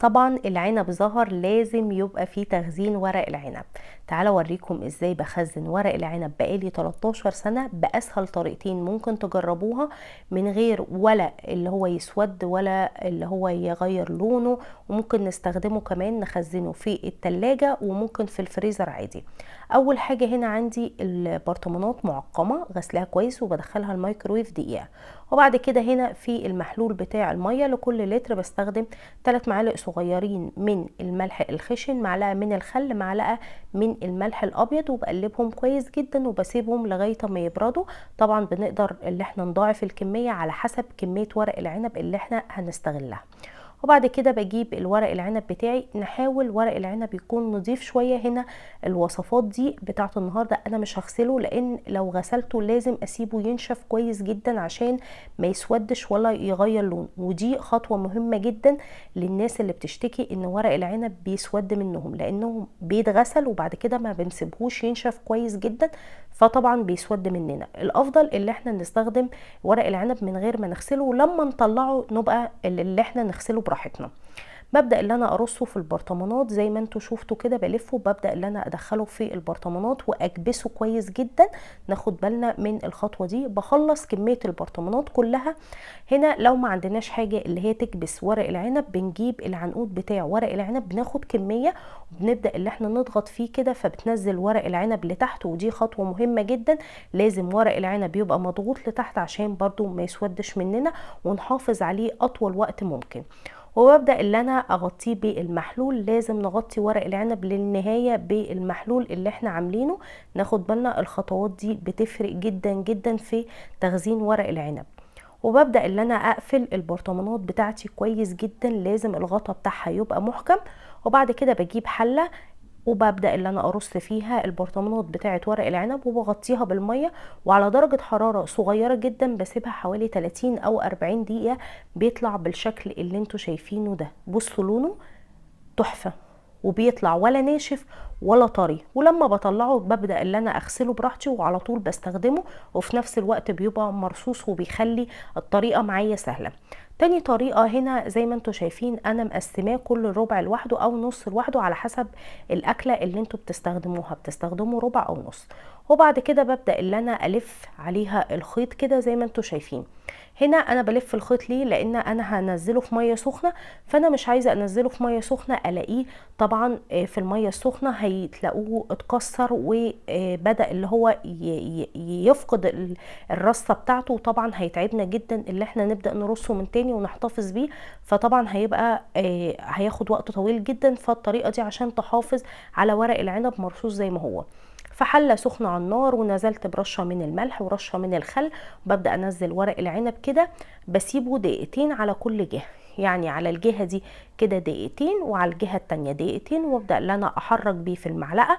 طبعا العنب ظهر لازم يبقى فيه تخزين ورق العنب. تعالوا اوريكم ازاي بخزن ورق العنب بقالي 13 سنة باسهل طريقتين ممكن تجربوها من غير ولا اللي هو يسود ولا اللي هو يغير لونه، وممكن نستخدمه كمان نخزنه في التلاجة وممكن في الفريزر عادي. اول حاجة هنا عندي البرطمانات معقمة غسلها كويس وبدخلها الميكرويف دقيقة، وبعد كده هنا في المحلول بتاع المية لكل لتر بستخدم 3 معالق صغيرين من الملح الخشن، معلقة من الخل، معلقة من الملح الابيض، وبقلبهم كويس جدا وبسيبهم لغاية ما يبردوا. طبعا بنقدر اللي احنا نضاعف الكمية على حسب كمية ورق العنب اللي احنا هنستغلها. وبعد كده بجيب الورق العنب بتاعي، نحاول ورق العنب يكون نضيف شوية. هنا الوصفات دي بتاعت النهاردة انا مش هغسله، لان لو غسلته لازم اسيبه ينشف كويس جدا عشان ما يسودش ولا يغير لون، ودي خطوة مهمة جدا للناس اللي بتشتكي ان ورق العنب بيسود منهم، لانه بيتغسل وبعد كده ما بنسيبهوش ينشف كويس جدا، فطبعا بيسود مننا. الافضل اللي احنا نستخدم ورق العنب من غير ما نغسله، ولما نطلعه نبقى اللي احنا نغسله براحتنا. ببدأ اللي انا ارصه في البرطمانات زي ما انتوا شفتوا كده، بلفه ببدأ اللي انا ادخله في البرطمانات واكبسه كويس جدا. ناخد بالنا من الخطوة دي. بخلص كمية البرطمانات كلها. هنا لو ما عندناش حاجة اللي هي تكبس ورق العنب، بنجيب العنقود بتاع ورق العنب، بناخد كمية وبنبدأ اللي احنا نضغط فيه كده فبتنزل ورق العنب لتحت، ودي خطوة مهمة جدا. لازم ورق العنب يبقى مضغوط لتحت عشان برضو ما يسودش مننا ونحافظ عليه اطول وقت ممكن. وببدأ اللي انا اغطيه بالمحلول. لازم نغطي ورق العنب للنهاية بالمحلول اللي احنا عاملينه. ناخد بالنا الخطوات دي بتفرق جدا جدا في تخزين ورق العنب. وببدأ اللي انا اقفل البرطمانات بتاعتي كويس جدا، لازم الغطا بتاعها يبقى محكم. وبعد كده بجيب حلة وببدأ اللي انا ارص فيها البرطمانات بتاعت ورق العنب وبغطيها بالمية، وعلى درجة حرارة صغيرة جدا بسيبها حوالي 30 او 40 دقيقة. بيطلع بالشكل اللي انتوا شايفينه ده. بصوا لونه تحفة، وبيطلع ولا ناشف ولا طري. ولما بطلعه ببدأ اللي انا اغسله براحتي وعلى طول بستخدمه، وفي نفس الوقت بيبقى مرصوص وبيخلي الطريقة معايا سهلة. تاني طريقة هنا زي ما انتوا شايفين انا مقسماه كل ربع لوحده او نص لوحده على حسب الاكلة اللي انتوا بتستخدموها، بتستخدموا ربع او نص. وبعد كده ببدأ اللي انا الف عليها الخيط كده زي ما انتوا شايفين. هنا انا بلف الخيط ليه؟ لان انا هنزله في ميه سخنه، فانا مش عايزه انزله في ميه سخنه الاقيه طبعا في الميه السخنه هيتلاقوه اتكسر وبدا اللي هو يفقد الرصه بتاعته، وطبعا هيتعبنا جدا اللي احنا نبدا نرصه من تاني ونحتفظ بيه، فطبعا هيبقى هياخد وقت طويل جدا. فالطريقه دي عشان تحافظ على ورق العنب مرصوص زي ما هو. في حله سخنه على النار ونزلت برشه من الملح ورشه من الخل، ببدا انزل ورق العنب كده، بسيبه دقيقتين على كل جهه. يعني على الجهه دي كده دقيقتين وعلى الجهه التانية دقيقتين، وابدا ان انا احرك بيه في المعلقه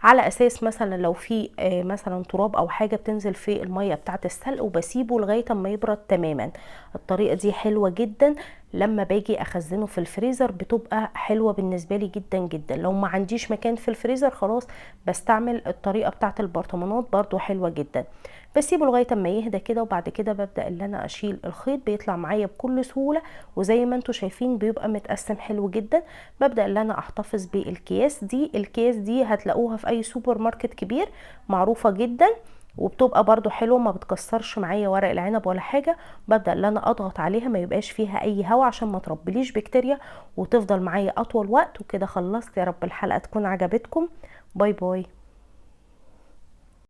على اساس مثلا لو في مثلا تراب او حاجه بتنزل في الميه بتاعه السلق، وبسيبه لغايه اما يبرد تماما. الطريقه دي حلوه جدا لما باجي اخزنه في الفريزر، بتبقى حلوه بالنسبه لي جدا جدا. لو ما عنديش مكان في الفريزر خلاص بستعمل الطريقه بتاعه البرطمانات، برضو حلوه جدا. بسيبه لغايه اما يهدى كده، وبعد كده ببدا ان انا اشيل الخيط، بيطلع معايا بكل سهوله وزي ما انتوا شايفين بيبقى متقسم حلو جدا. ببدا ان انا احتفظ بالكياس دي. الكياس دي هتلاقوها في اي سوبر ماركت كبير، معروفه جدا وبتبقى برضو حلوه، ما بتكسرش معايا ورق العنب ولا حاجه. ببدا ان انا اضغط عليها ما يبقاش فيها اي هواء عشان ما تربليش بكتيريا وتفضل معايا اطول وقت. وكده خلصت. يا رب الحلقه تكون عجبتكم. باي باي.